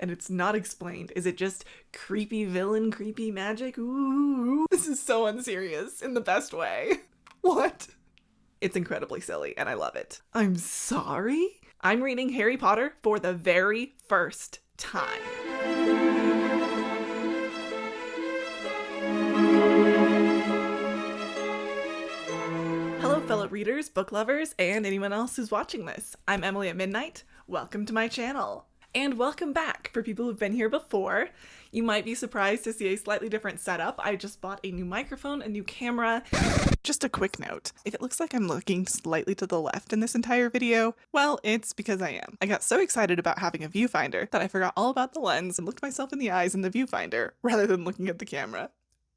and it's not explained. Is it just creepy villain, creepy magic? Ooh, this is so unserious in the best way. What? It's incredibly silly, and I love it. I'm sorry? I'm reading Harry Potter for the very first time. Hello, fellow readers, book lovers, and anyone else who's watching this. I'm Emily at Midnight. Welcome to my channel. And welcome back for people who've been here before. You might be surprised to see a slightly different setup. I just bought a new microphone, a new camera. Just a quick note, if it looks like I'm looking slightly to the left in this entire video, well, it's because I am. I got so excited about having a viewfinder that I forgot all about the lens and looked myself in the eyes in the viewfinder rather than looking at the camera.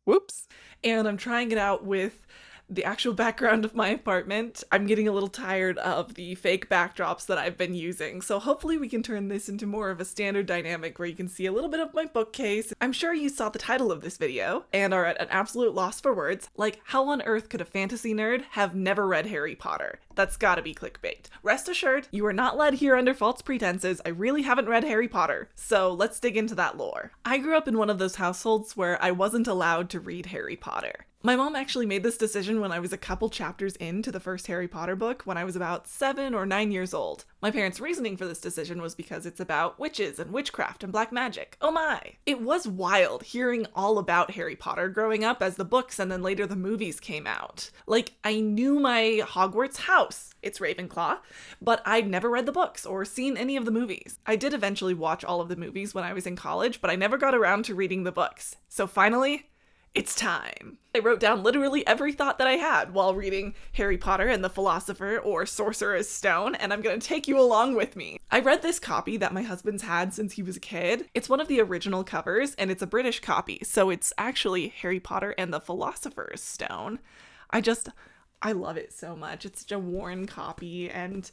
Whoops. And I'm trying it out with the actual background of my apartment. I'm getting a little tired of the fake backdrops that I've been using, so hopefully we can turn this into more of a standard dynamic where you can see a little bit of my bookcase. I'm sure you saw the title of this video and are at an absolute loss for words, like how on earth could a fantasy nerd have never read Harry Potter? That's gotta be clickbait. Rest assured, you are not led here under false pretenses. I really haven't read Harry Potter, so let's dig into that lore. I grew up in one of those households where I wasn't allowed to read Harry Potter. My mom actually made this decision when I was a couple chapters into the first Harry Potter book when I was about 7 or 9 years old. My parents' reasoning for this decision was because it's about witches and witchcraft and black magic. Oh my! It was wild hearing all about Harry Potter growing up as the books and then later the movies came out. Like, I knew my Hogwarts house. It's Ravenclaw, but I'd never read the books or seen any of the movies. I did eventually watch all of the movies when I was in college, but I never got around to reading the books. So finally, it's time. I wrote down literally every thought that I had while reading Harry Potter and the Philosopher or Sorcerer's Stone, and I'm gonna take you along with me. I read this copy that my husband's had since he was a kid. It's one of the original covers, and it's a British copy, so it's actually Harry Potter and the Philosopher's Stone. I love it so much. It's such a worn copy, and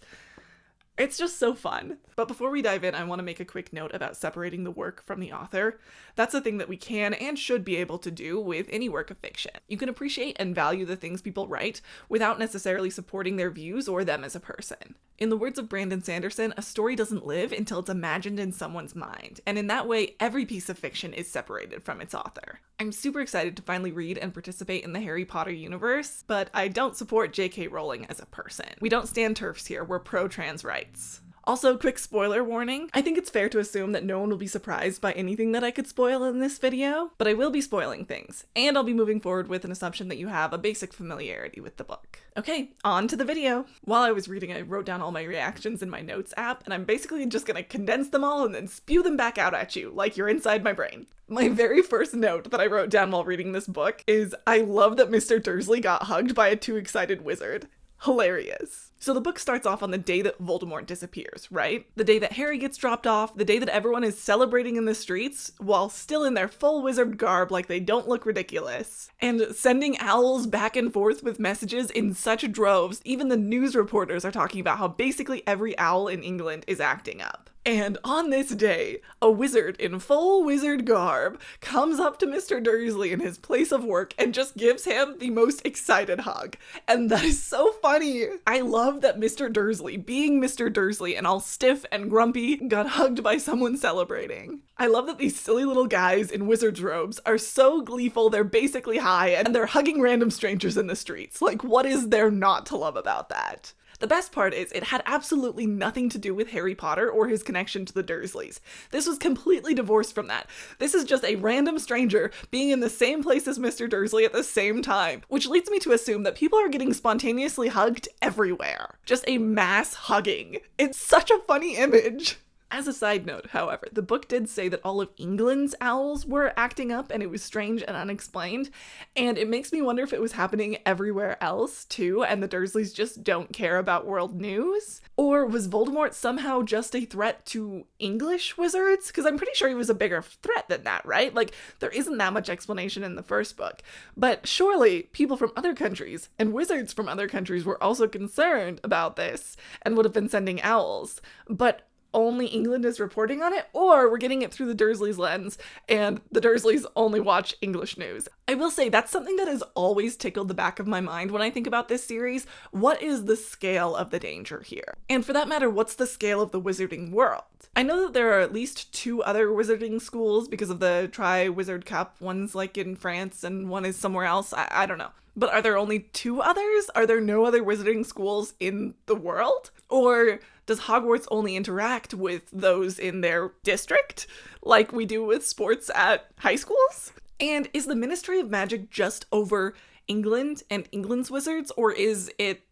it's just so fun. But before we dive in, I want to make a quick note about separating the work from the author. That's a thing that we can and should be able to do with any work of fiction. You can appreciate and value the things people write without necessarily supporting their views or them as a person. In the words of Brandon Sanderson, a story doesn't live until it's imagined in someone's mind. And in that way, every piece of fiction is separated from its author. I'm super excited to finally read and participate in the Harry Potter universe, but I don't support J.K. Rowling as a person. We don't stand TERFs here, we're pro-trans rights. Also, quick spoiler warning. I think it's fair to assume that no one will be surprised by anything that I could spoil in this video, but I will be spoiling things, and I'll be moving forward with an assumption that you have a basic familiarity with the book. Okay, on to the video. While I was reading, I wrote down all my reactions in my notes app, and I'm basically just gonna condense them all and then spew them back out at you like you're inside my brain. My very first note that I wrote down while reading this book is, I love that Mr. Dursley got hugged by a too excited wizard. Hilarious. So the book starts off on the day that Voldemort disappears, right? The day that Harry gets dropped off, the day that everyone is celebrating in the streets while still in their full wizard garb like they don't look ridiculous. And sending owls back and forth with messages in such droves, even the news reporters are talking about how basically every owl in England is acting up. And on this day, a wizard in full wizard garb comes up to Mr. Dursley in his place of work and just gives him the most excited hug. And that is so funny. I love that Mr. Dursley, being Mr. Dursley and all stiff and grumpy, got hugged by someone celebrating. I love that these silly little guys in wizard's robes are so gleeful they're basically high and they're hugging random strangers in the streets. Like, what is there not to love about that? The best part is it had absolutely nothing to do with Harry Potter or his connection to the Dursleys. This was completely divorced from that. This is just a random stranger being in the same place as Mr. Dursley at the same time, which leads me to assume that people are getting spontaneously hugged everywhere. Just a mass hugging. It's such a funny image. As a side note, however, the book did say that all of England's owls were acting up and it was strange and unexplained, and it makes me wonder if it was happening everywhere else too and the Dursleys just don't care about world news? Or was Voldemort somehow just a threat to English wizards? Because I'm pretty sure he was a bigger threat than that, right? Like, there isn't that much explanation in the first book. But surely people from other countries and wizards from other countries were also concerned about this and would have been sending owls. But only England is reporting on it, or we're getting it through the Dursleys lens, and the Dursleys only watch English news. I will say that's something that has always tickled the back of my mind when I think about this series. What is the scale of the danger here? And for that matter, what's the scale of the wizarding world? I know that there are at least 2 other wizarding schools because of the Tri-Wizard Cup. One's like in France and one is somewhere else. I don't know. But are there only 2 others? Are there no other wizarding schools in the world? Or does Hogwarts only interact with those in their district, like we do with sports at high schools? And is the Ministry of Magic just over England and England's wizards, or is it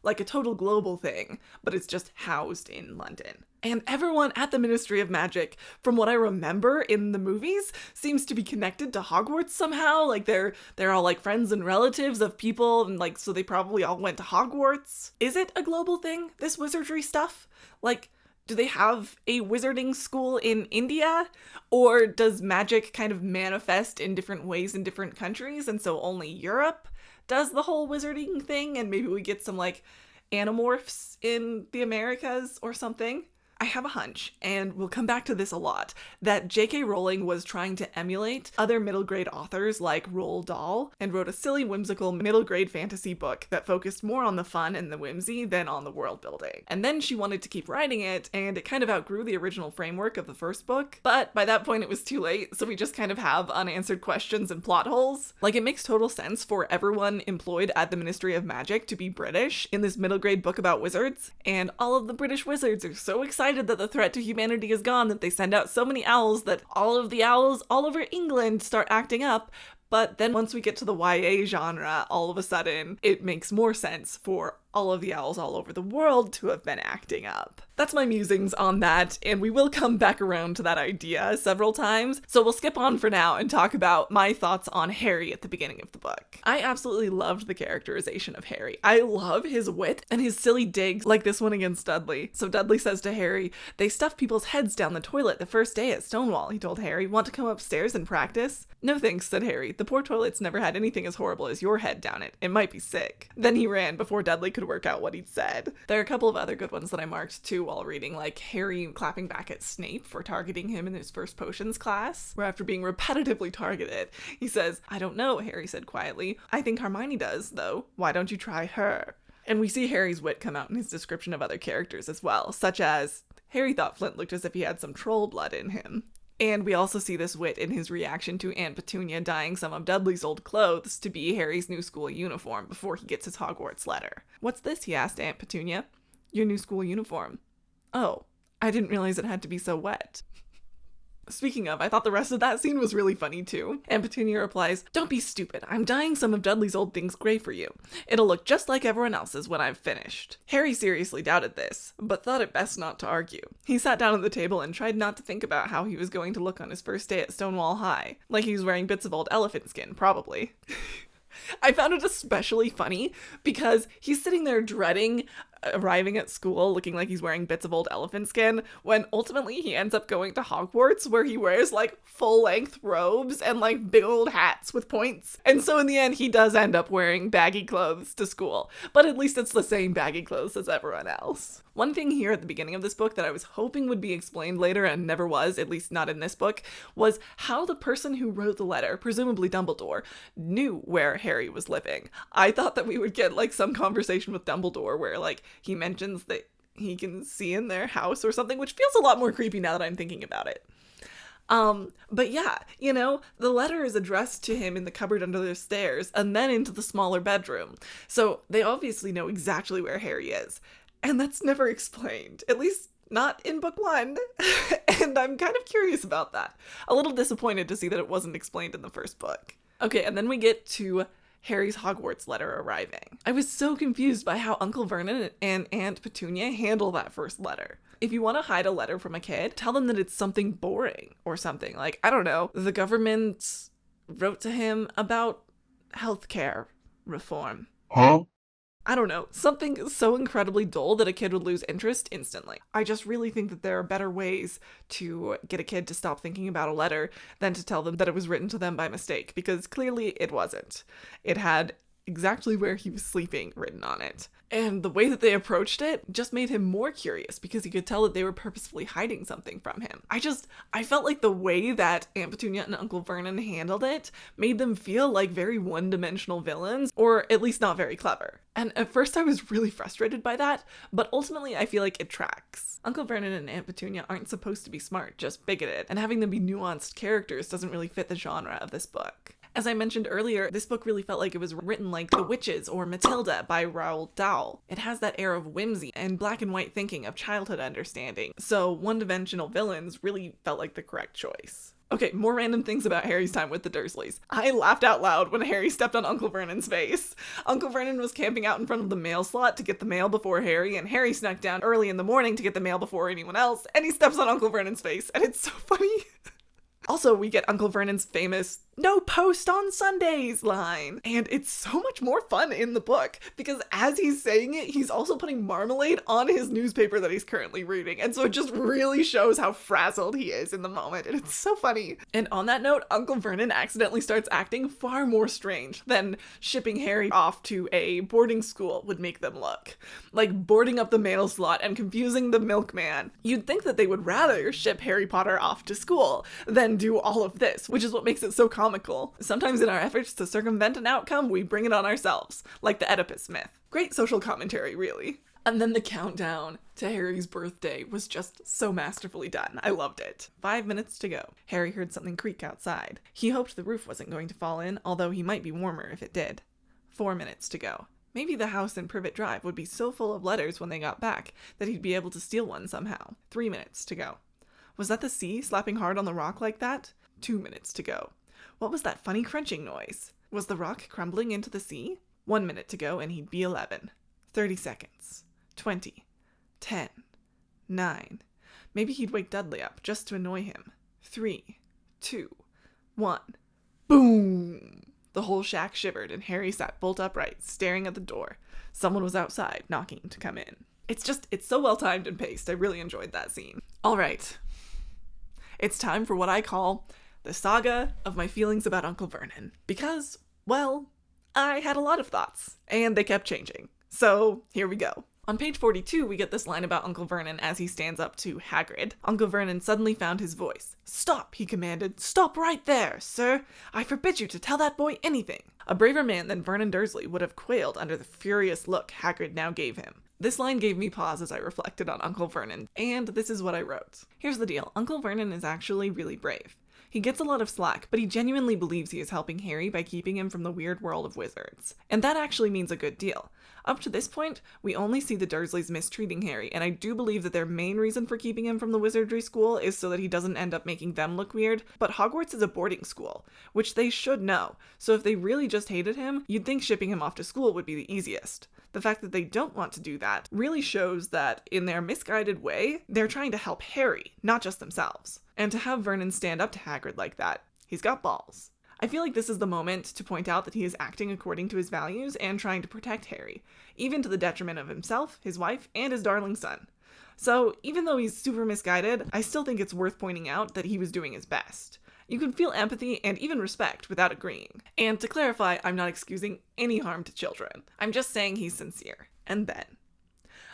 like a total global thing, but it's just housed in London? And everyone at the Ministry of Magic, from what I remember in the movies, seems to be connected to Hogwarts somehow. Like they're all like friends and relatives of people, and like so they probably all went to Hogwarts. Is it a global thing, this wizardry stuff? Like, do they have a wizarding school in India? Or does magic kind of manifest in different ways in different countries, and so only Europe does the whole wizarding thing, and maybe we get some like animorphs in the Americas or something? I have a hunch, and we'll come back to this a lot, that J.K. Rowling was trying to emulate other middle grade authors like Roald Dahl and wrote a silly, whimsical middle grade fantasy book that focused more on the fun and the whimsy than on the world building. And then she wanted to keep writing it, and it kind of outgrew the original framework of the first book, but by that point it was too late, so we just kind of have unanswered questions and plot holes. Like, it makes total sense for everyone employed at the Ministry of Magic to be British in this middle grade book about wizards, and all of the British wizards are so excited that the threat to humanity is gone that they send out so many owls that all of the owls all over England start acting up. But then once we get to the YA genre, all of a sudden it makes more sense for all of the owls all over the world to have been acting up. That's my musings on that, and we will come back around to that idea several times, so we'll skip on for now and talk about my thoughts on Harry at the beginning of the book. I absolutely loved the characterization of Harry. I love his wit and his silly digs, like this one against Dudley. So Dudley says to Harry, "They stuff people's heads down the toilet the first day at Stonewall," he told Harry. "Want to come upstairs and practice?" "No thanks," said Harry. "The poor toilet's never had anything as horrible as your head down it. It might be sick." Then he ran before Dudley could work out what he'd said. There are a couple of other good ones that I marked too while reading, like Harry clapping back at Snape for targeting him in his first potions class, where after being repetitively targeted, he says, "I don't know," Harry said quietly. "I think Hermione does, though. Why don't you try her?" And we see Harry's wit come out in his description of other characters as well, such as, "Harry thought Flint looked as if he had some troll blood in him." And we also see this wit in his reaction to Aunt Petunia dyeing some of Dudley's old clothes to be Harry's new school uniform before he gets his Hogwarts letter. "What's this?" he asked Aunt Petunia. "Your new school uniform." "Oh, I didn't realize it had to be so wet." Speaking of, I thought the rest of that scene was really funny too. Aunt Petunia replies, "Don't be stupid. I'm dyeing some of Dudley's old things gray for you. It'll look just like everyone else's when I've finished." Harry seriously doubted this, but thought it best not to argue. He sat down at the table and tried not to think about how he was going to look on his first day at Stonewall High. Like he was wearing bits of old elephant skin, probably. I found it especially funny because he's sitting there dreading arriving at school looking like he's wearing bits of old elephant skin when ultimately he ends up going to Hogwarts where he wears like full-length robes and like big old hats with points. And so in the end he does end up wearing baggy clothes to school, but at least it's the same baggy clothes as everyone else. One thing here at the beginning of this book that I was hoping would be explained later and never was, at least not in this book, was how the person who wrote the letter, presumably Dumbledore, knew where Harry was living. I thought that we would get like some conversation with Dumbledore where like he mentions that he can see in their house or something, which feels a lot more creepy now that I'm thinking about it. But yeah, you know, the letter is addressed to him in the cupboard under the stairs and then into the smaller bedroom. So they obviously know exactly where Harry is. And that's never explained, at least not in book 1. And I'm kind of curious about that. A little disappointed to see that it wasn't explained in the first book. Okay, and then we get to Harry's Hogwarts letter arriving. I was so confused by how Uncle Vernon and Aunt Petunia handle that first letter. If you want to hide a letter from a kid, tell them that it's something boring or something. Like, I don't know, the government wrote to him about healthcare reform. Huh? I don't know, something so incredibly dull that a kid would lose interest instantly. I just really think that there are better ways to get a kid to stop thinking about a letter than to tell them that it was written to them by mistake, because clearly it wasn't. It had exactly where he was sleeping written on it. And the way that they approached it just made him more curious because he could tell that they were purposefully hiding something from him. I felt like the way that Aunt Petunia and Uncle Vernon handled it made them feel like very one-dimensional villains, or at least not very clever. And at first I was really frustrated by that, but ultimately I feel like it tracks. Uncle Vernon and Aunt Petunia aren't supposed to be smart, just bigoted, and having them be nuanced characters doesn't really fit the genre of this book. As I mentioned earlier, this book really felt like it was written like The Witches or Matilda by Roald Dahl. It has that air of whimsy and black and white thinking of childhood understanding, so one-dimensional villains really felt like the correct choice. Okay, more random things about Harry's time with the Dursleys. I laughed out loud when Harry stepped on Uncle Vernon's face. Uncle Vernon was camping out in front of the mail slot to get the mail before Harry, and Harry snuck down early in the morning to get the mail before anyone else, and he steps on Uncle Vernon's face, and it's so funny. Also, we get Uncle Vernon's famous "no post on Sundays" line. And it's so much more fun in the book because as he's saying it, he's also putting marmalade on his newspaper that he's currently reading. And so it just really shows how frazzled he is in the moment. And it's so funny. And on that note, Uncle Vernon accidentally starts acting far more strange than shipping Harry off to a boarding school would make them look. Like boarding up the mail slot and confusing the milkman. You'd think that they would rather ship Harry Potter off to school than do all of this, which is what makes it so comical. Sometimes in our efforts to circumvent an outcome, we bring it on ourselves, like the Oedipus myth. Great social commentary, really. And then the countdown to Harry's birthday was just so masterfully done. I loved it. 5 minutes to go. Harry heard something creak outside. He hoped the roof wasn't going to fall in, although he might be warmer if it did. 4 minutes to go. Maybe the house in Privet Drive would be so full of letters when they got back that he'd be able to steal one somehow. 3 minutes to go. Was that the sea slapping hard on the rock like that? 2 minutes to go. What was that funny crunching noise? Was the rock crumbling into the sea? 1 minute to go and he'd be 11. 30 seconds. 20. 10. 9. Maybe he'd wake Dudley up just to annoy him. 3. 2. 1. Boom! The whole shack shivered and Harry sat bolt upright, staring at the door. Someone was outside, knocking to come in. It's so well timed and paced. I really enjoyed that scene. All right. It's time for what I call the saga of my feelings about Uncle Vernon. Because, well, I had a lot of thoughts, and they kept changing. So, here we go. On page 42, we get this line about Uncle Vernon as he stands up to Hagrid. Uncle Vernon suddenly found his voice. "Stop," he commanded. "Stop right there, sir. I forbid you to tell that boy anything." A braver man than Vernon Dursley would have quailed under the furious look Hagrid now gave him. This line gave me pause as I reflected on Uncle Vernon, and this is what I wrote. Here's the deal. Uncle Vernon is actually really brave. He gets a lot of slack, but he genuinely believes he is helping Harry by keeping him from the weird world of wizards. And that actually means a good deal. Up to this point, we only see the Dursleys mistreating Harry, and I do believe that their main reason for keeping him from the wizardry school is so that he doesn't end up making them look weird, but Hogwarts is a boarding school, which they should know, so if they really just hated him, you'd think shipping him off to school would be the easiest. The fact that they don't want to do that really shows that, in their misguided way, they're trying to help Harry, not just themselves. And to have Vernon stand up to Hagrid like that, he's got balls. I feel like this is the moment to point out that he is acting according to his values and trying to protect Harry, even to the detriment of himself, his wife, and his darling son. So, even though he's super misguided, I still think it's worth pointing out that he was doing his best. You can feel empathy and even respect without agreeing. And to clarify, I'm not excusing any harm to children. I'm just saying he's sincere. And then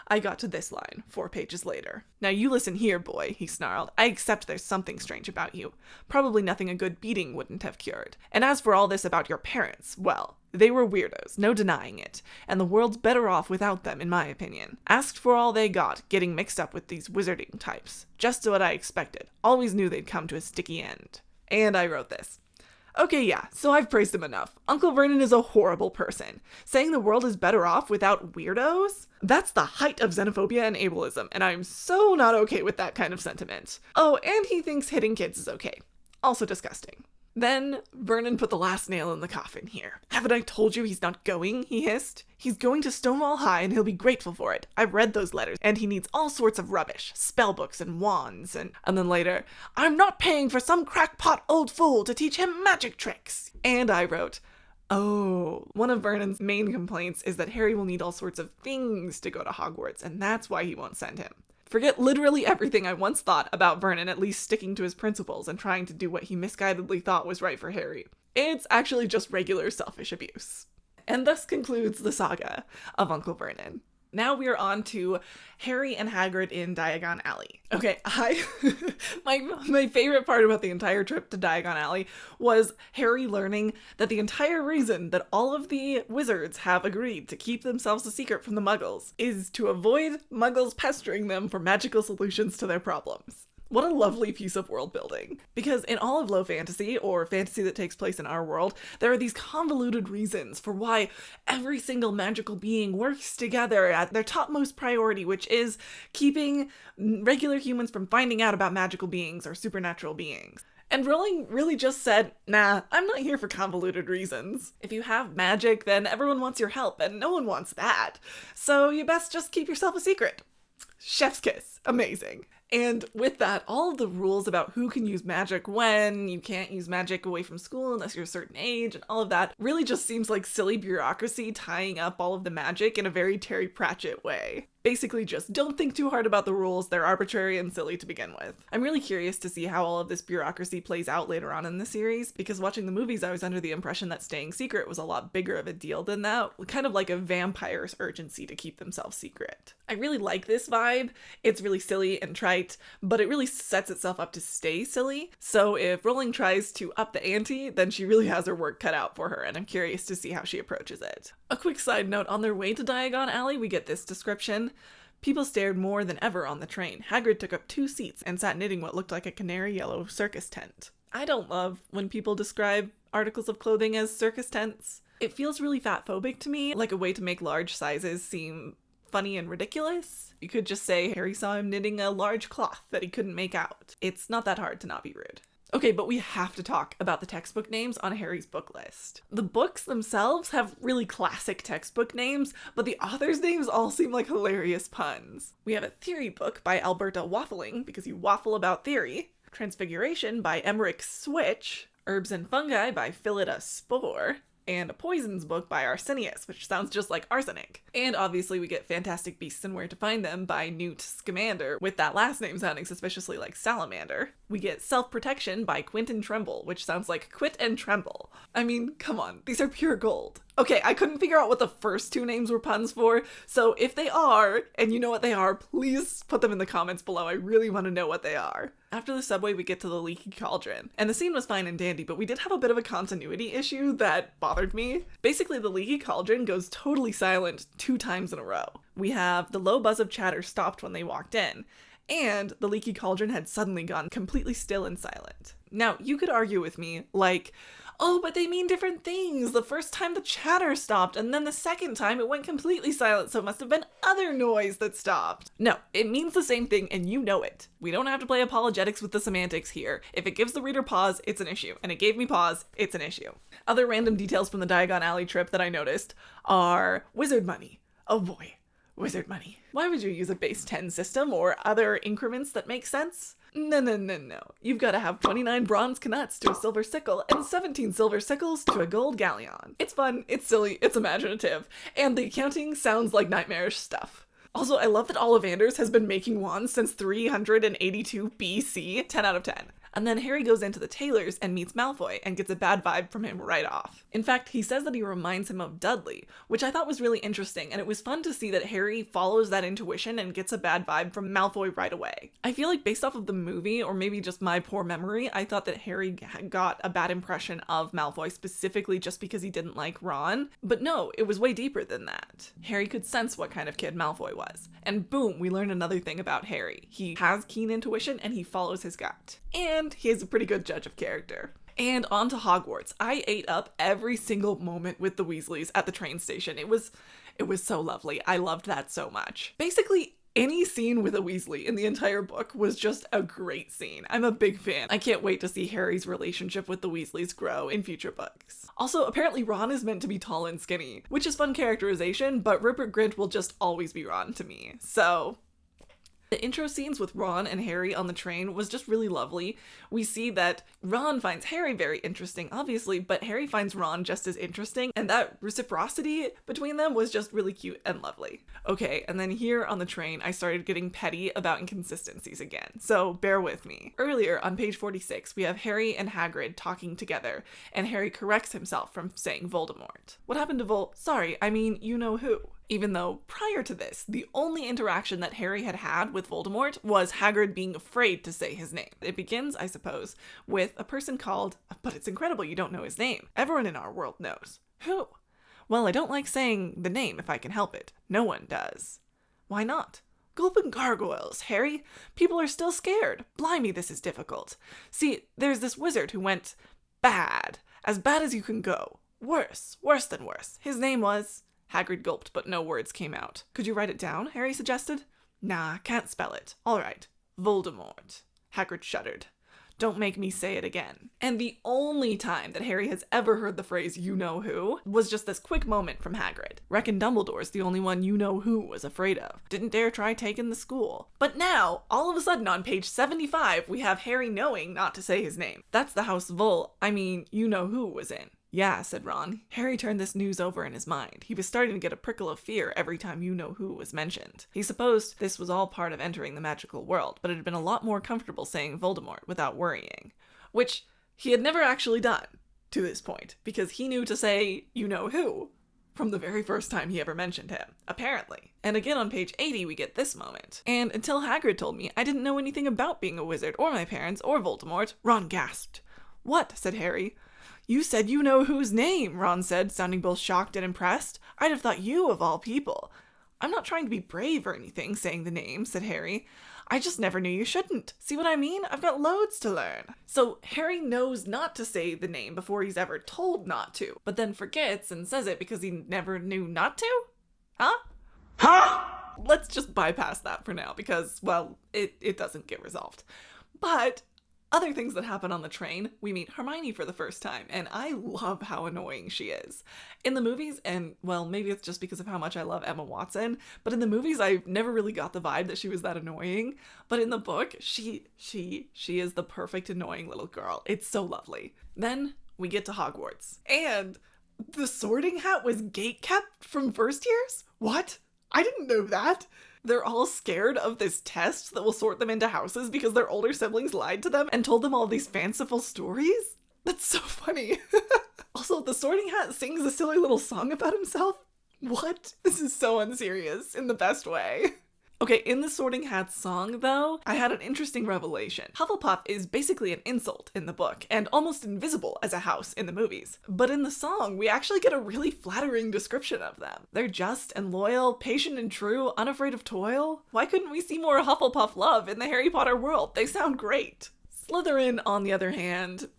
I got to this line 4 pages later. "Now you listen here, boy," he snarled. "I accept there's something strange about you. Probably nothing a good beating wouldn't have cured. And as for all this about your parents, well, they were weirdos, no denying it. And the world's better off without them, in my opinion. Asked for all they got, getting mixed up with these wizarding types. Just what I expected. Always knew they'd come to a sticky end." And I wrote this. Okay, yeah, so I've praised him enough. Uncle Vernon is a horrible person. Saying the world is better off without weirdos? That's the height of xenophobia and ableism, and I'm so not okay with that kind of sentiment. Oh, and he thinks hitting kids is okay. Also disgusting. Then Vernon put the last nail in the coffin here. "Haven't I told you he's not going?" he hissed. "He's going to Stonewall High and he'll be grateful for it. I've read those letters and he needs all sorts of rubbish, spell books and wands and then later, 'I'm not paying for some crackpot old fool to teach him magic tricks.'" And I wrote, oh, one of Vernon's main complaints is that Harry will need all sorts of things to go to Hogwarts and that's why he won't send him. Forget literally everything I once thought about Vernon at least sticking to his principles and trying to do what he misguidedly thought was right for Harry. It's actually just regular selfish abuse. And thus concludes the saga of Uncle Vernon. Now we are on to Harry and Hagrid in Diagon Alley. Okay, my favorite part about the entire trip to Diagon Alley was Harry learning that the entire reason that all of the wizards have agreed to keep themselves a secret from the Muggles is to avoid Muggles pestering them for magical solutions to their problems. What a lovely piece of world building. Because in all of low fantasy, or fantasy that takes place in our world, there are these convoluted reasons for why every single magical being works together at their topmost priority, which is keeping regular humans from finding out about magical beings or supernatural beings. And Rowling really just said, nah, I'm not here for convoluted reasons. If you have magic, then everyone wants your help, and no one wants that. So you best just keep yourself a secret. Chef's kiss. Amazing. And with that, all of the rules about who can use magic when, you can't use magic away from school unless you're a certain age, and all of that really just seems like silly bureaucracy tying up all of the magic in a very Terry Pratchett way. Basically just don't think too hard about the rules, they're arbitrary and silly to begin with. I'm really curious to see how all of this bureaucracy plays out later on in the series, because watching the movies I was under the impression that staying secret was a lot bigger of a deal than that, kind of like a vampire's urgency to keep themselves secret. I really like this vibe, it's really silly and trite, but it really sets itself up to stay silly, so if Rowling tries to up the ante, then she really has her work cut out for her, and I'm curious to see how she approaches it. A quick side note, on their way to Diagon Alley, we get this description. People stared more than ever on the train. Hagrid took up 2 seats and sat knitting what looked like a canary yellow circus tent. I don't love when people describe articles of clothing as circus tents. It feels really fat-phobic to me, like a way to make large sizes seem funny and ridiculous. You could just say Harry saw him knitting a large cloth that he couldn't make out. It's not that hard to not be rude. Okay, but we have to talk about the textbook names on Harry's book list. The books themselves have really classic textbook names, but the authors' names all seem like hilarious puns. We have a theory book by Alberta Waffling, because you waffle about theory, Transfiguration by Emmerich Switch, Herbs and Fungi by Phillida Spore, and a poisons book by Arsenius, which sounds just like arsenic. And obviously we get Fantastic Beasts and Where to Find Them by Newt Scamander, with that last name sounding suspiciously like Salamander. We get Self-Protection by Quentin Tremble, which sounds like Quit and Tremble. I mean, come on, these are pure gold. Okay, I couldn't figure out what the first 2 names were puns for, so if they are, and you know what they are, please put them in the comments below. I really want to know what they are. After the subway, we get to the Leaky Cauldron, and the scene was fine and dandy, but we did have a bit of a continuity issue that bothered me. Basically, the Leaky Cauldron goes totally silent 2 times in a row. We have the low buzz of chatter stopped when they walked in, and the Leaky Cauldron had suddenly gone completely still and silent. Now, you could argue with me, like, oh, but they mean different things. The first time the chatter stopped, and then the second time it went completely silent, so it must have been other noise that stopped. No, it means the same thing, and you know it. We don't have to play apologetics with the semantics here. If it gives the reader pause, it's an issue, and it gave me pause, it's an issue. Other random details from the Diagon Alley trip that I noticed are wizard money. Oh boy, wizard money. Why would you use a base 10 system or other increments that make sense? No. You've got to have 29 bronze knuts to a silver sickle and 17 silver sickles to a gold galleon. It's fun, it's silly, it's imaginative, and the accounting sounds like nightmarish stuff. Also, I love that Ollivanders has been making wands since 382 BC, 10 out of 10. And then Harry goes into the tailor's and meets Malfoy and gets a bad vibe from him right off. In fact, he says that he reminds him of Dudley, which I thought was really interesting, and it was fun to see that Harry follows that intuition and gets a bad vibe from Malfoy right away. I feel like based off of the movie, or maybe just my poor memory, I thought that Harry got a bad impression of Malfoy specifically just because he didn't like Ron, but no, it was way deeper than that. Harry could sense what kind of kid Malfoy was, and boom, we learned another thing about Harry. He has keen intuition and he follows his gut. And he is a pretty good judge of character. And on to Hogwarts. I ate up every single moment with the Weasleys at the train station. It was so lovely. I loved that so much. Basically, any scene with a Weasley in the entire book was just a great scene. I'm a big fan. I can't wait to see Harry's relationship with the Weasleys grow in future books. Also, apparently Ron is meant to be tall and skinny, which is fun characterization, but Rupert Grint will just always be Ron to me. So The intro scenes with Ron and Harry on the train was just really lovely. We see that Ron finds Harry very interesting, obviously, but Harry finds Ron just as interesting, and that reciprocity between them was just really cute and lovely. Okay, and then here on the train, I started getting petty about inconsistencies again, so bear with me. Earlier, on page 46, we have Harry and Hagrid talking together, and Harry corrects himself from saying Voldemort. What happened to Sorry, I mean you-know-who. Even though, prior to this, the only interaction that Harry had had with Voldemort was Hagrid being afraid to say his name. It begins, I suppose, with a person called, but it's incredible you don't know his name. Everyone in our world knows. Who? Well, I don't like saying the name if I can help it. No one does. Why not? Gulping gargoyles, Harry. People are still scared. Blimey, this is difficult. See, there's this wizard who went bad. As bad as you can go. Worse than worse. His name was... Hagrid gulped, but no words came out. Could you write it down? Harry suggested. Nah, can't spell it. All right. Voldemort. Hagrid shuddered. Don't make me say it again. And the only time that Harry has ever heard the phrase you-know-who was just this quick moment from Hagrid. Reckon Dumbledore's the only one you-know-who was afraid of. Didn't dare try taking the school. But now, all of a sudden on page 75, we have Harry knowing not to say his name. That's the house you-know-who was in. Yeah, said Ron. Harry turned this news over in his mind. He was starting to get a prickle of fear every time you-know-who was mentioned. He supposed this was all part of entering the magical world, but it had been a lot more comfortable saying Voldemort without worrying. Which he had never actually done to this point, because he knew to say you-know-who from the very first time he ever mentioned him, apparently. And again on page 80 we get this moment. And until Hagrid told me, I didn't know anything about being a wizard, or my parents, or Voldemort. Ron gasped. What? Said Harry. You said you-know-who's name, Ron said, sounding both shocked and impressed. I'd have thought you of all people. I'm not trying to be brave or anything, saying the name, said Harry. I just never knew you shouldn't. See what I mean? I've got loads to learn. So Harry knows not to say the name before he's ever told not to, but then forgets and says it because he never knew not to? Huh? Huh? Let's just bypass that for now because, well, it doesn't get resolved. But other things that happen on the train, we meet Hermione for the first time, and I love how annoying she is. In the movies, and well, maybe it's just because of how much I love Emma Watson, but in the movies I never really got the vibe that she was that annoying. But in the book, she is the perfect annoying little girl. It's so lovely. Then we get to Hogwarts, and the Sorting Hat was gatekept from first years? What? I didn't know that. They're all scared of this test that will sort them into houses because their older siblings lied to them and told them all these fanciful stories? That's so funny. Also, the Sorting Hat sings a silly little song about himself. What? This is so unserious in the best way. Okay, in the Sorting Hat's song, though, I had an interesting revelation. Hufflepuff is basically an insult in the book, and almost invisible as a house in the movies. But in the song, we actually get a really flattering description of them. They're just and loyal, patient and true, unafraid of toil. Why couldn't we see more Hufflepuff love in the Harry Potter world? They sound great. Slytherin, on the other hand,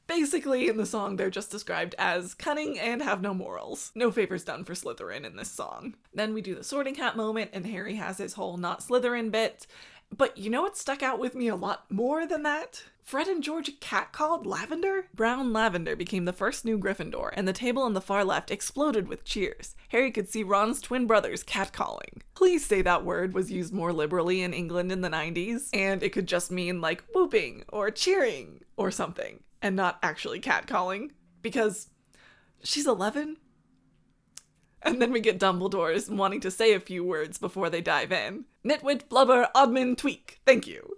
basically, in the song, they're just described as cunning and have no morals. No favors done for Slytherin in this song. Then we do the Sorting Hat moment, and Harry has his whole not Slytherin bit. But you know what stuck out with me a lot more than that? Fred and George catcalled Lavender? Brown Lavender became the first new Gryffindor, and the table on the far left exploded with cheers. Harry could see Ron's twin brothers catcalling. Please say that word was used more liberally in England in the 90s, and it could just mean like whooping or cheering or something, and not actually catcalling, because she's 11. And then we get Dumbledore's wanting to say a few words before they dive in. Nitwit, blubber, oddman, tweak. Thank you.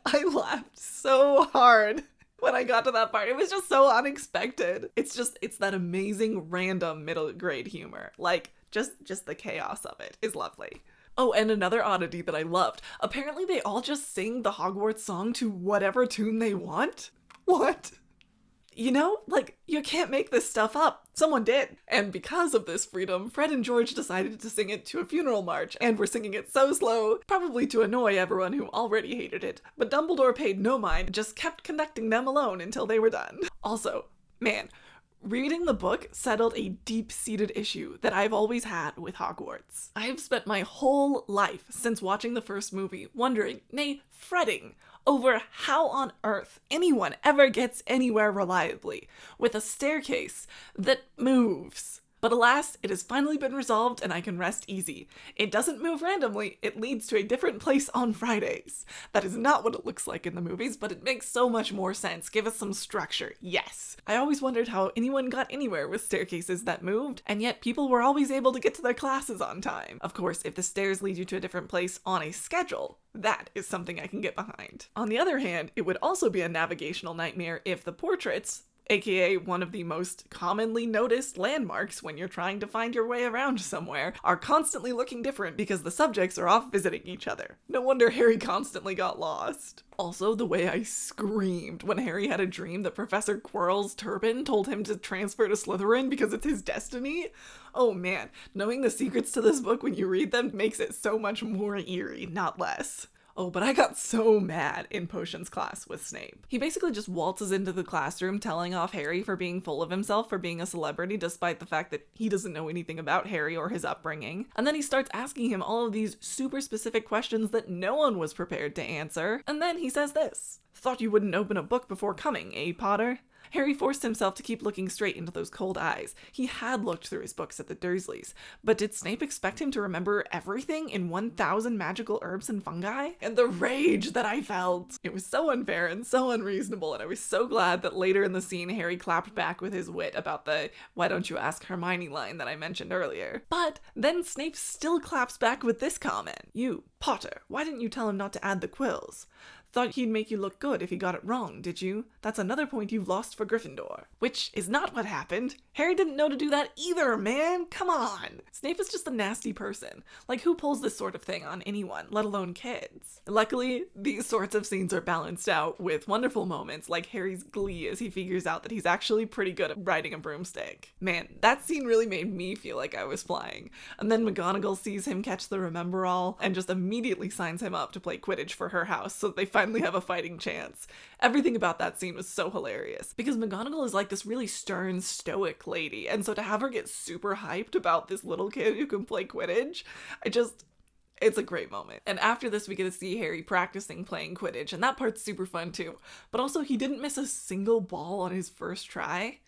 I laughed so hard when I got to that part. It was just so unexpected. It's that amazing random middle grade humor. Like, just the chaos of it is lovely. Oh, and another oddity that I loved. Apparently they all just sing the Hogwarts song to whatever tune they want. What? You know, like, you can't make this stuff up. Someone did. And because of this freedom, Fred and George decided to sing it to a funeral march, and were singing it so slow, probably to annoy everyone who already hated it. But Dumbledore paid no mind, just kept conducting them alone until they were done. Also, man, reading the book settled a deep-seated issue that I've always had with Hogwarts. I've spent my whole life since watching the first movie wondering, nay, fretting, over how on earth anyone ever gets anywhere reliably with a staircase that moves. But alas, it has finally been resolved and I can rest easy. It doesn't move randomly, it leads to a different place on Fridays. That is not what it looks like in the movies, but it makes so much more sense. Give us some structure, yes. I always wondered how anyone got anywhere with staircases that moved, and yet people were always able to get to their classes on time. Of course, if the stairs lead you to a different place on a schedule, that is something I can get behind. On the other hand, it would also be a navigational nightmare if the portraits, aka one of the most commonly noticed landmarks when you're trying to find your way around somewhere, are constantly looking different because the subjects are off visiting each other. No wonder Harry constantly got lost. Also, the way I screamed when Harry had a dream that Professor Quirrell's turban told him to transfer to Slytherin because it's his destiny. Oh man, knowing the secrets to this book when you read them makes it so much more eerie, not less. Oh, but I got so mad in Potions class with Snape. He basically just waltzes into the classroom telling off Harry for being full of himself for being a celebrity despite the fact that he doesn't know anything about Harry or his upbringing. And then he starts asking him all of these super specific questions that no one was prepared to answer. And then he says this: "Thought you wouldn't open a book before coming, eh, Potter?" Harry forced himself to keep looking straight into those cold eyes. He had looked through his books at the Dursleys, but did Snape expect him to remember everything in 1,000 magical herbs and fungi? And the rage that I felt! It was so unfair and so unreasonable, and I was so glad that later in the scene Harry clapped back with his wit about the "why don't you ask Hermione" line that I mentioned earlier. But then Snape still claps back with this comment: "You, Potter, why didn't you tell him not to add the quills? Thought he'd make you look good if he got it wrong, did you? That's another point you've lost for Gryffindor." Which is not what happened. Harry didn't know to do that either, man! Come on! Snape is just a nasty person. Like, who pulls this sort of thing on anyone, let alone kids? Luckily, these sorts of scenes are balanced out with wonderful moments like Harry's glee as he figures out that he's actually pretty good at riding a broomstick. Man, that scene really made me feel like I was flying. And then McGonagall sees him catch the Remember-All and just immediately signs him up to play Quidditch for her house so they finally have a fighting chance. Everything about that scene was so hilarious because McGonagall is like this really stern, stoic lady, and so to have her get super hyped about this little kid who can play Quidditch, it's a great moment. And after this, we get to see Harry practicing playing Quidditch, and that part's super fun too. But also, he didn't miss a single ball on his first try.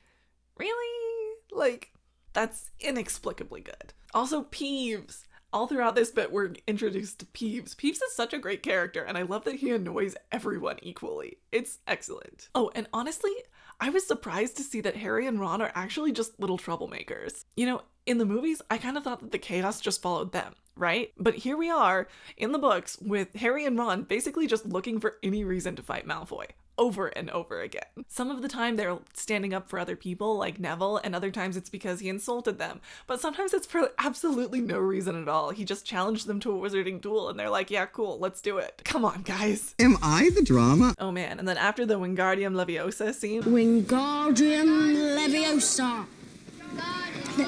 Really? Like, that's inexplicably good. Also, Peeves. All throughout this bit, we're introduced to Peeves. Peeves is such a great character, and I love that he annoys everyone equally. It's excellent. Oh, and honestly, I was surprised to see that Harry and Ron are actually just little troublemakers. You know, in the movies, I kind of thought that the chaos just followed them, right? But here we are, in the books, with Harry and Ron basically just looking for any reason to fight Malfoy. Over and over again. Some of the time they're standing up for other people like Neville, and other times it's because he insulted them. But sometimes it's for absolutely no reason at all. He just challenged them to a wizarding duel and they're like, yeah, cool, let's do it. Come on, guys. Am I the drama? Oh man, and then after the Wingardium Leviosa scene. Wingardium Leviosa.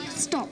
Stop.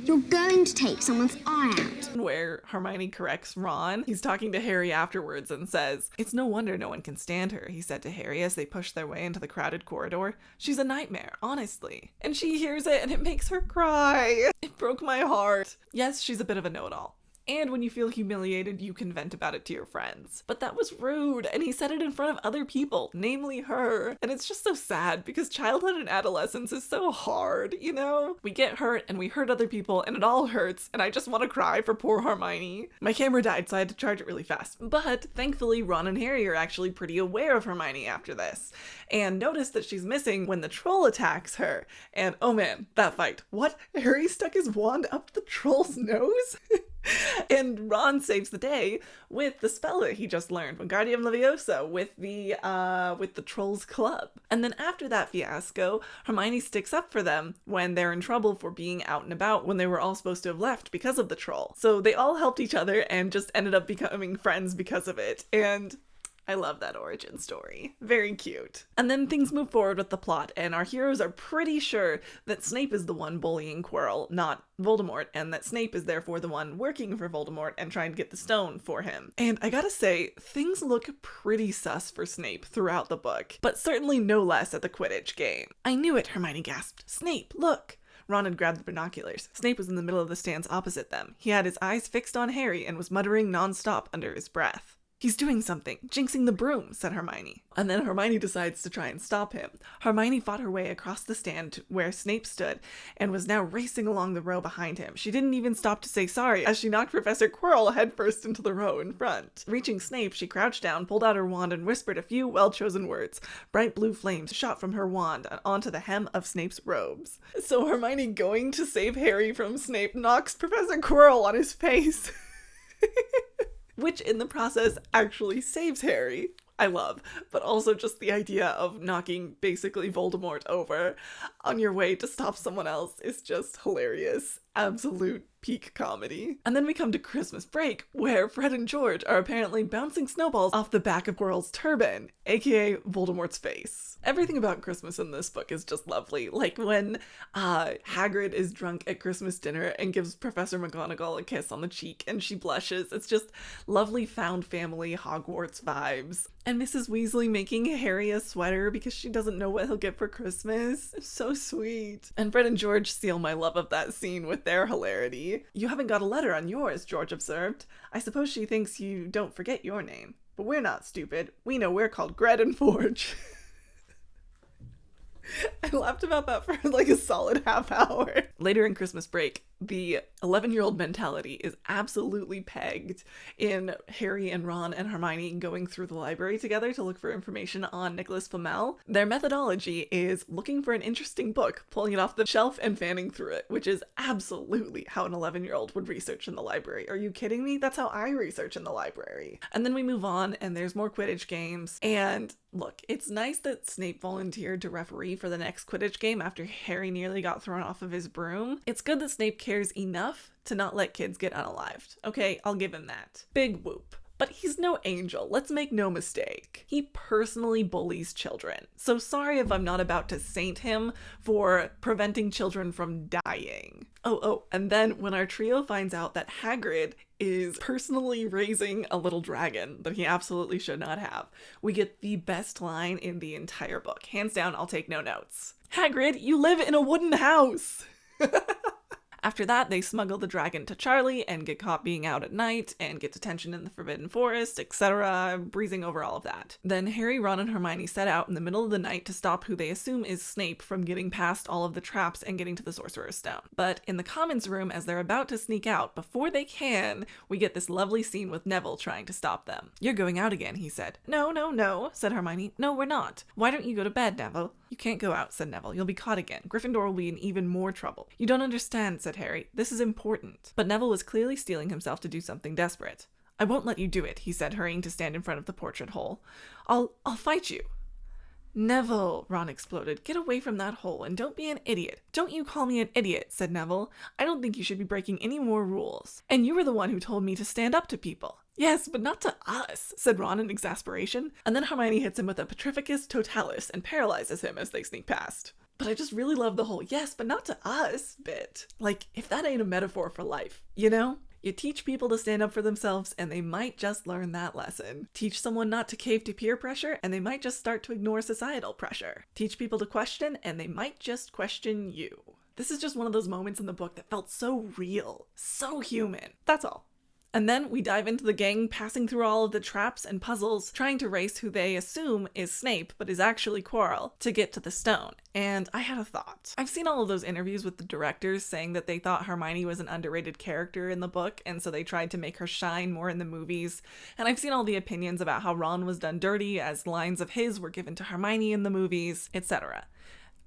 You're going to take someone's eye out. Where Hermione corrects Ron. He's talking to Harry afterwards and says, "It's no wonder no one can stand her," he said to Harry as they push their way into the crowded corridor. "She's a nightmare, honestly." And she hears it and it makes her cry. It broke my heart. Yes, she's a bit of a know-it-all. And when you feel humiliated, you can vent about it to your friends. But that was rude, and he said it in front of other people, namely her. And it's just so sad, because childhood and adolescence is so hard, you know? We get hurt, and we hurt other people, and it all hurts, and I just want to cry for poor Hermione. My camera died, so I had to charge it really fast. But thankfully, Ron and Harry are actually pretty aware of Hermione after this, and notice that she's missing when the troll attacks her. And oh man, that fight. What? Harry stuck his wand up the troll's nose? And Ron saves the day with the spell that he just learned, Wingardium Leviosa, with the Trolls Club. And then after that fiasco, Hermione sticks up for them when they're in trouble for being out and about when they were all supposed to have left because of the troll. So they all helped each other and just ended up becoming friends because of it. And I love that origin story. Very cute. And then things move forward with the plot, and our heroes are pretty sure that Snape is the one bullying Quirrell, not Voldemort, and that Snape is therefore the one working for Voldemort and trying to get the stone for him. And I gotta say, things look pretty sus for Snape throughout the book, but certainly no less at the Quidditch game. "I knew it," Hermione gasped. "Snape, look!" Ron had grabbed the binoculars. Snape was in the middle of the stands opposite them. He had his eyes fixed on Harry and was muttering non-stop under his breath. He's doing something, jinxing the broom, said Hermione. And then Hermione decides to try and stop him. Hermione fought her way across the stand where Snape stood and was now racing along the row behind him. She didn't even stop to say sorry as she knocked Professor Quirrell headfirst into the row in front. Reaching Snape, she crouched down, pulled out her wand, and whispered a few well-chosen words. Bright blue flames shot from her wand onto the hem of Snape's robes. So Hermione, going to save Harry from Snape, knocks Professor Quirrell on his face. Which in the process actually saves Harry. I love, but also just the idea of knocking basically Voldemort over on your way to stop someone else is just hilarious. Absolute peak comedy. And then we come to Christmas break, where Fred and George are apparently bouncing snowballs off the back of Quirrell's turban, aka Voldemort's face. Everything about Christmas in this book is just lovely. Like when Hagrid is drunk at Christmas dinner and gives Professor McGonagall a kiss on the cheek and she blushes. It's just lovely found family Hogwarts vibes. And Mrs. Weasley making Harry a sweater because she doesn't know what he'll get for Christmas. So sweet. And Fred and George seal my love of that scene with their hilarity. You haven't got a letter on yours, George observed. I suppose she thinks you don't forget your name. But we're not stupid. We know we're called Gred and Forge. I laughed about that for like a solid half hour. Later in Christmas break, the 11-year-old mentality is absolutely pegged in Harry and Ron and Hermione going through the library together to look for information on Nicholas Flamel. Their methodology is looking for an interesting book, pulling it off the shelf and fanning through it, which is absolutely how an 11-year-old would research in the library. Are you kidding me? That's how I research in the library. And then we move on and there's more Quidditch games. And look, it's nice that Snape volunteered to referee for the next Quidditch game after Harry nearly got thrown off of his broom. It's good that Snape cares enough to not let kids get unalived. Okay, I'll give him that. Big whoop. But he's no angel, let's make no mistake. He personally bullies children. So sorry if I'm not about to saint him for preventing children from dying. Oh, and then when our trio finds out that Hagrid is personally raising a little dragon that he absolutely should not have, we get the best line in the entire book. Hands down, I'll take no notes. Hagrid, you live in a wooden house! After that, they smuggle the dragon to Charlie and get caught being out at night and get detention in the Forbidden Forest, etc., breezing over all of that. Then Harry, Ron, and Hermione set out in the middle of the night to stop who they assume is Snape from getting past all of the traps and getting to the Sorcerer's Stone. But in the Commons Room, as they're about to sneak out, before they can, we get this lovely scene with Neville trying to stop them. "You're going out again," he said. No, said Hermione. "No, we're not. Why don't you go to bed, Neville?" "You can't go out," said Neville. "You'll be caught again. Gryffindor will be in even more trouble." "You don't understand," said Harry. "This is important." But Neville was clearly steeling himself to do something desperate. "I won't let you do it," he said, hurrying to stand in front of the portrait hole. I'll fight you." "Neville," Ron exploded, "get away from that hole and don't be an idiot." "Don't you call me an idiot," said Neville. "I don't think you should be breaking any more rules. And you were the one who told me to stand up to people." "Yes, but not to us," said Ron in exasperation. And then Hermione hits him with a Petrificus Totalis and paralyzes him as they sneak past. But I just really love the whole "yes, but not to us" bit. Like, if that ain't a metaphor for life, you know? You teach people to stand up for themselves and they might just learn that lesson. Teach someone not to cave to peer pressure and they might just start to ignore societal pressure. Teach people to question and they might just question you. This is just one of those moments in the book that felt so real, so human. That's all. And then we dive into the gang passing through all of the traps and puzzles, trying to race who they assume is Snape, but is actually Quirrell, to get to the stone. And I had a thought. I've seen all of those interviews with the directors saying that they thought Hermione was an underrated character in the book, and so they tried to make her shine more in the movies. And I've seen all the opinions about how Ron was done dirty as lines of his were given to Hermione in the movies, etc.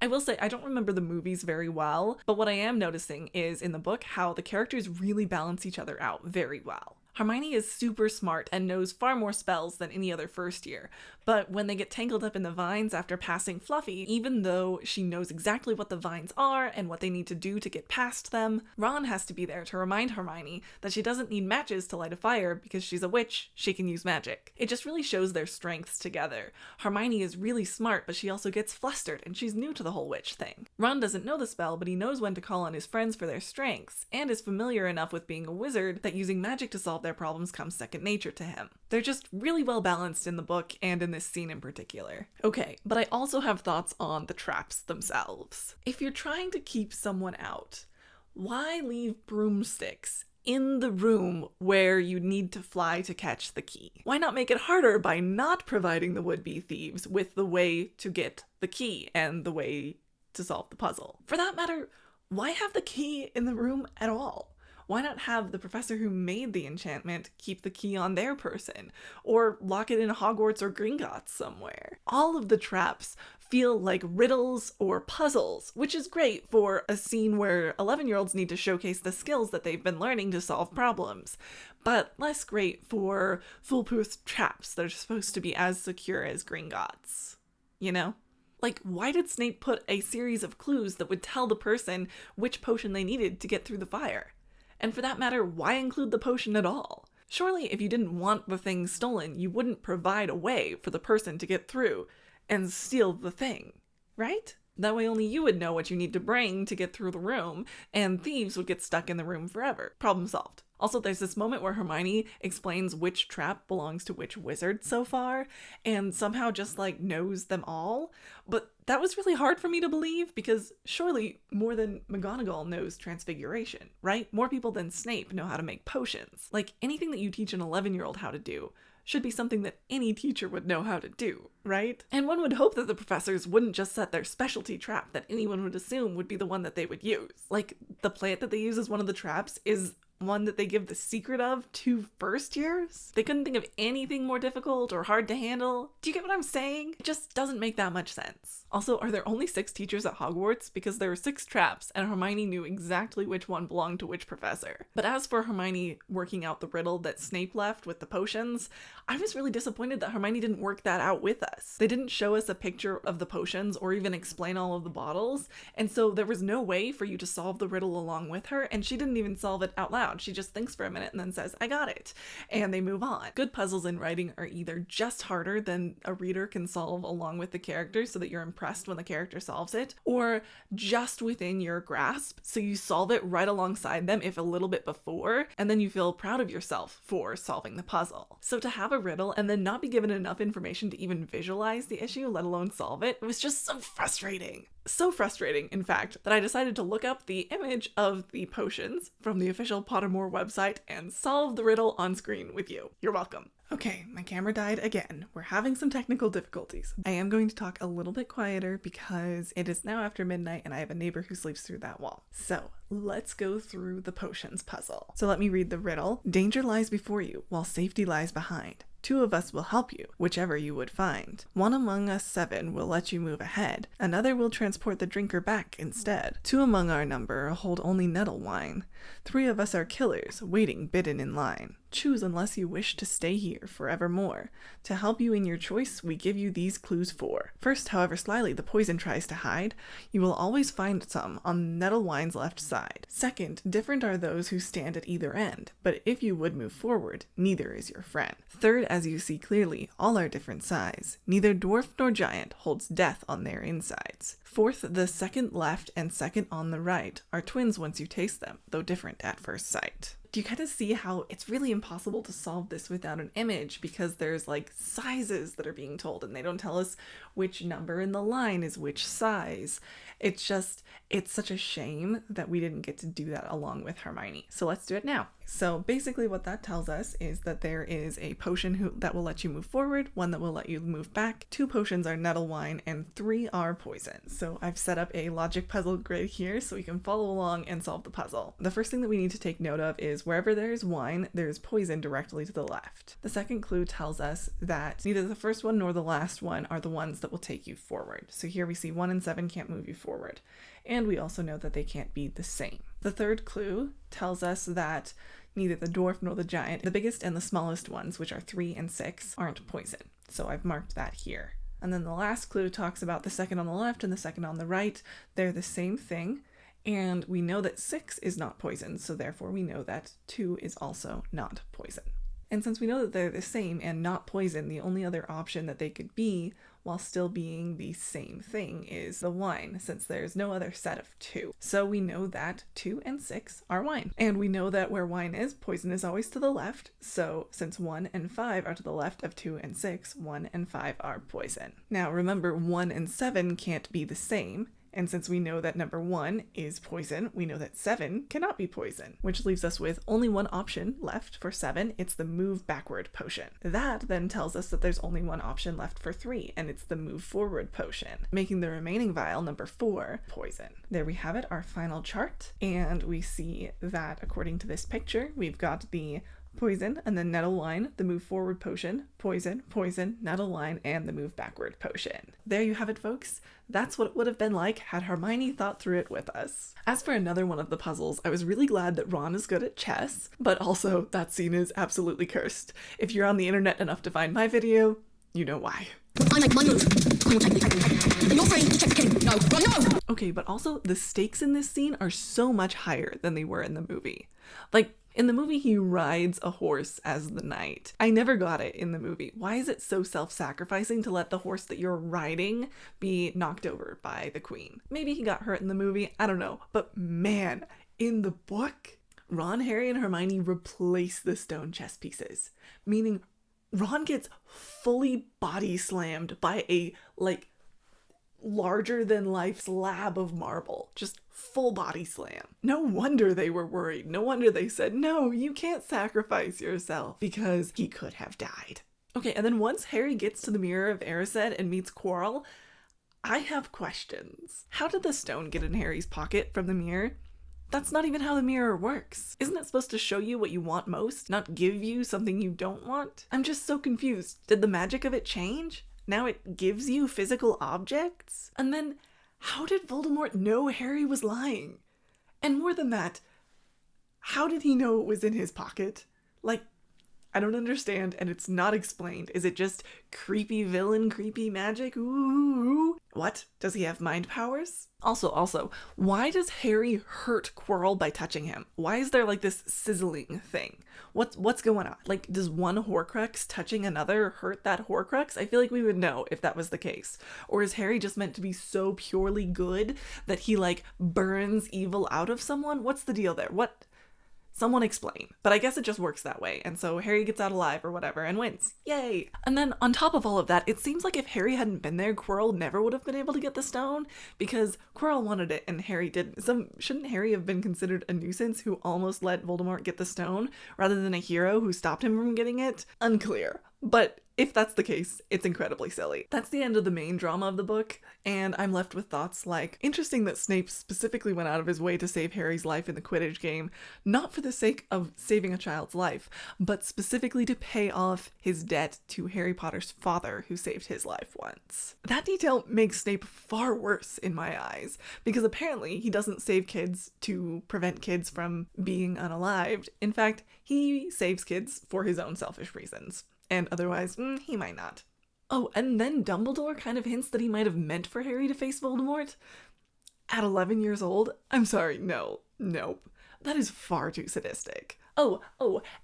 I will say, I don't remember the movies very well, but what I am noticing is in the book how the characters really balance each other out very well. Hermione is super smart and knows far more spells than any other first year, but when they get tangled up in the vines after passing Fluffy, even though she knows exactly what the vines are and what they need to do to get past them, Ron has to be there to remind Hermione that she doesn't need matches to light a fire because she's a witch, she can use magic. It just really shows their strengths together. Hermione is really smart, but she also gets flustered and she's new to the whole witch thing. Ron doesn't know the spell, but he knows when to call on his friends for their strengths, and is familiar enough with being a wizard that using magic to solve their problems comes second nature to him. They're just really well balanced in the book and in this scene in particular. Okay, but I also have thoughts on the traps themselves. If you're trying to keep someone out, why leave broomsticks in the room where you need to fly to catch the key? Why not make it harder by not providing the would-be thieves with the way to get the key and the way to solve the puzzle? For that matter, why have the key in the room at all? Why not have the professor who made the enchantment keep the key on their person, or lock it in Hogwarts or Gringotts somewhere? All of the traps feel like riddles or puzzles, which is great for a scene where 11-year-olds need to showcase the skills that they've been learning to solve problems, but less great for foolproof traps that are supposed to be as secure as Gringotts. You know? Like, why did Snape put a series of clues that would tell the person which potion they needed to get through the fire? And for that matter, why include the potion at all? Surely if you didn't want the thing stolen, you wouldn't provide a way for the person to get through and steal the thing, right? That way only you would know what you need to bring to get through the room, and thieves would get stuck in the room forever. Problem solved. Also, there's this moment where Hermione explains which trap belongs to which wizard so far, and somehow just like knows them all. But that was really hard for me to believe, because surely more than McGonagall knows transfiguration, right? More people than Snape know how to make potions. Like, anything that you teach an 11-year-old how to do should be something that any teacher would know how to do, right? And one would hope that the professors wouldn't just set their specialty trap that anyone would assume would be the one that they would use. Like, the plant that they use as one of the traps is one that they give the secret of to first years? They couldn't think of anything more difficult or hard to handle? Do you get what I'm saying? It just doesn't make that much sense. Also, are there only 6 teachers at Hogwarts? Because there were 6 traps, and Hermione knew exactly which one belonged to which professor. But as for Hermione working out the riddle that Snape left with the potions, I was really disappointed that Hermione didn't work that out with us. They didn't show us a picture of the potions or even explain all of the bottles, and so there was no way for you to solve the riddle along with her, and she didn't even solve it out loud. She just thinks for a minute and then says, I got it. And they move on. Good puzzles in writing are either just harder than a reader can solve along with the character so that you're impressed when the character solves it, or just within your grasp so you solve it right alongside them, if a little bit before, and then you feel proud of yourself for solving the puzzle. So to have a riddle and then not be given enough information to even visualize the issue, let alone solve it, was just so frustrating. So frustrating, in fact, that I decided to look up the image of the potions from the official Pottermore website and solve the riddle on screen with you. You're welcome. Okay, my camera died again. We're having some technical difficulties. I am going to talk a little bit quieter because it is now after midnight and I have a neighbor who sleeps through that wall. So let's go through the potions puzzle. So let me read the riddle. Danger lies before you, while safety lies behind. 2 of us will help you, whichever you would find. 1 among us 7 will let you move ahead. Another will transport the drinker back instead. 2 among our number hold only nettle wine. 3 of us are killers, waiting bidden in line. Choose unless you wish to stay here forevermore. To help you in your choice, we give you these clues 4. First, however slyly the poison tries to hide, you will always find some on nettle wine's left side. Second, different are those who stand at either end, but if you would move forward, neither is your friend. Third, as you see clearly, all are different size. Neither dwarf nor giant holds death on their insides. Fourth, the second left and second on the right are twins once you taste them, though different at first sight. Do you kind of see how it's really impossible to solve this without an image, because there's like sizes that are being told and they don't tell us which number in the line is which size. It's such a shame that we didn't get to do that along with Hermione. So let's do it now. So basically what that tells us is that there is a potion that will let you move forward, 1 that will let you move back, 2 potions are nettle wine, and 3 are poison. So I've set up a logic puzzle grid here so we can follow along and solve the puzzle. The first thing that we need to take note of is wherever there is wine, there is poison directly to the left. The second clue tells us that neither the first one nor the last one are the ones that will take you forward. So here we see 1 and 7 can't move you forward. And we also know that they can't be the same. The third clue tells us that neither the dwarf nor the giant, the biggest and the smallest ones, which are 3 and 6, aren't poison. So I've marked that here. And then the last clue talks about the second on the left and the second on the right. They're the same thing. And we know that 6 is not poison, so therefore we know that 2 is also not poison. And since we know that they're the same and not poison, the only other option that they could be while still being the same thing is the wine, since there's no other set of 2. So we know that 2 and 6 are wine. And we know that where wine is, poison is always to the left. So since 1 and 5 are to the left of 2 and 6, 1 and 5 are poison. Now remember, 1 and 7 can't be the same, And since we know that number 1 is poison, we know that 7 cannot be poison, which leaves us with only one option left for 7. It's the move backward potion. That then tells us that there's only one option left for 3, and it's the move forward potion, making the remaining vial, number 4, poison. There we have it, our final chart, and we see that according to this picture, we've got the poison and then nettle line, the move forward potion, poison, poison, nettle line, and the move backward potion. There you have it, folks. That's what it would have been like had Hermione thought through it with us. As for another one of the puzzles, I was really glad that Ron is good at chess, but also that scene is absolutely cursed. If you're on the internet enough to find my video, you know why. I make my move. I will take the king. You're free to check the king. No, run, no! Okay, but also the stakes in this scene are so much higher than they were in the movie. Like, in the movie, he rides a horse as the knight. I never got it in the movie. Why is it so self-sacrificing to let the horse that you're riding be knocked over by the queen? Maybe he got hurt in the movie, I don't know. But man, in the book, Ron, Harry, and Hermione replace the stone chess pieces. Meaning, Ron gets fully body slammed by a, larger than life slab of marble. Just full body slam. No wonder they were worried. No wonder they said, no, you can't sacrifice yourself, because he could have died. Okay, and then once Harry gets to the Mirror of Erised and meets Quirrell, I have questions. How did the stone get in Harry's pocket from the mirror? That's not even how the mirror works. Isn't it supposed to show you what you want most, not give you something you don't want? I'm just so confused. Did the magic of it change? Now it gives you physical objects? And then, how did Voldemort know Harry was lying? And more than that, how did he know it was in his pocket? I don't understand, and it's not explained. Is it just creepy villain, creepy magic? Ooh. What? Does he have mind powers? Also, why does Harry hurt Quirrell by touching him? Why is there this sizzling thing? What's going on? Does one Horcrux touching another hurt that Horcrux? I feel like we would know if that was the case. Or is Harry just meant to be so purely good that he burns evil out of someone? What's the deal there? What? Someone explain. But I guess it just works that way, and so Harry gets out alive or whatever and wins. Yay! And then on top of all of that, it seems like if Harry hadn't been there, Quirrell never would have been able to get the stone, because Quirrell wanted it and Harry didn't. Shouldn't Harry have been considered a nuisance who almost let Voldemort get the stone, rather than a hero who stopped him from getting it? Unclear. But if that's the case, it's incredibly silly. That's the end of the main drama of the book, and I'm left with thoughts like, interesting that Snape specifically went out of his way to save Harry's life in the Quidditch game, not for the sake of saving a child's life, but specifically to pay off his debt to Harry Potter's father, who saved his life once. That detail makes Snape far worse in my eyes, because apparently he doesn't save kids to prevent kids from being unalived. In fact, he saves kids for his own selfish reasons. And otherwise, he might not. Oh, and then Dumbledore kind of hints that he might have meant for Harry to face Voldemort. At 11 years old? I'm sorry, nope. That is far too sadistic. Oh,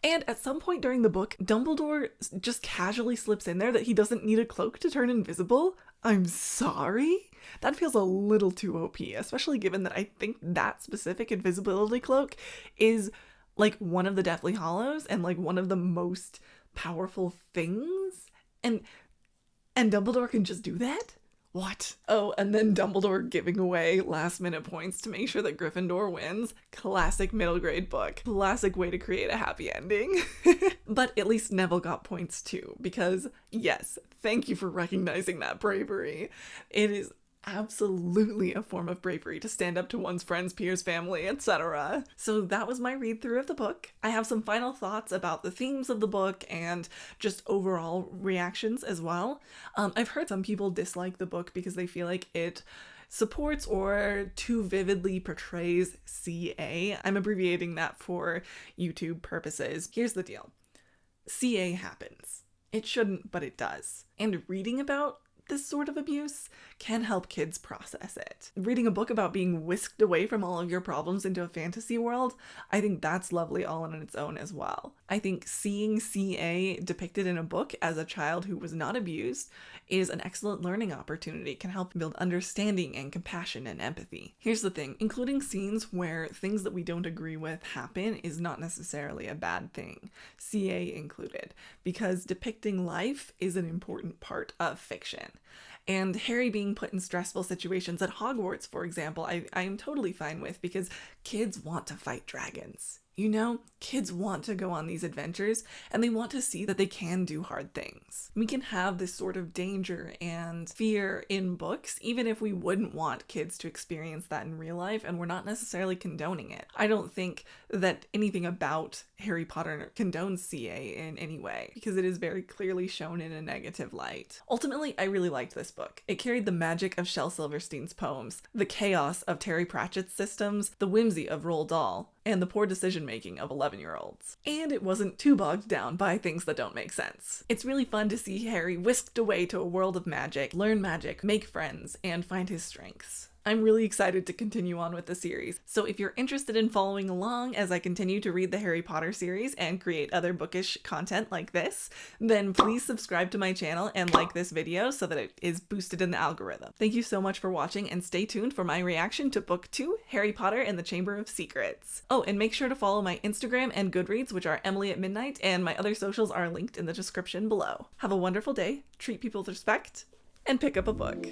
and at some point during the book, Dumbledore just casually slips in there that he doesn't need a cloak to turn invisible. I'm sorry? That feels a little too OP, especially given that I think that specific invisibility cloak is one of the Deathly Hallows and one of the most powerful things, and Dumbledore can just do that? What? Oh, and then Dumbledore giving away last minute points to make sure that Gryffindor wins. Classic middle grade book. Classic way to create a happy ending. But at least Neville got points too, because yes, thank you for recognizing that bravery. It is absolutely a form of bravery to stand up to one's friends, peers, family, etc. So that was my read through of the book. I have some final thoughts about the themes of the book and just overall reactions as well. I've heard some people dislike the book because they feel like it supports or too vividly portrays CA. I'm abbreviating that for YouTube purposes. Here's the deal. CA happens. It shouldn't, but it does. And reading about this sort of abuse can help kids process it. Reading a book about being whisked away from all of your problems into a fantasy world, I think that's lovely all on its own as well. I think seeing CA depicted in a book as a child who was not abused is an excellent learning opportunity, can help build understanding and compassion and empathy. Here's the thing, including scenes where things that we don't agree with happen is not necessarily a bad thing, CA included, because depicting life is an important part of fiction. And Harry being put in stressful situations at Hogwarts, for example, I am totally fine with, because kids want to fight dragons. You know, kids want to go on these adventures and they want to see that they can do hard things. We can have this sort of danger and fear in books, even if we wouldn't want kids to experience that in real life, and we're not necessarily condoning it. I don't think that anything about Harry Potter condones CA in any way, because it is very clearly shown in a negative light. Ultimately, I really liked this book. It carried the magic of Shel Silverstein's poems, the chaos of Terry Pratchett's systems, the whimsy of Roald Dahl, and the poor decision-making of 11-year-olds. And it wasn't too bogged down by things that don't make sense. It's really fun to see Harry whisked away to a world of magic, learn magic, make friends, and find his strengths. I'm really excited to continue on with the series, so if you're interested in following along as I continue to read the Harry Potter series and create other bookish content like this, then please subscribe to my channel and like this video so that it is boosted in the algorithm. Thank you so much for watching, and stay tuned for my reaction to Book 2, Harry Potter and the Chamber of Secrets. Oh, and make sure to follow my Instagram and Goodreads, which are Emily at Midnight, and my other socials are linked in the description below. Have a wonderful day, treat people with respect, and pick up a book.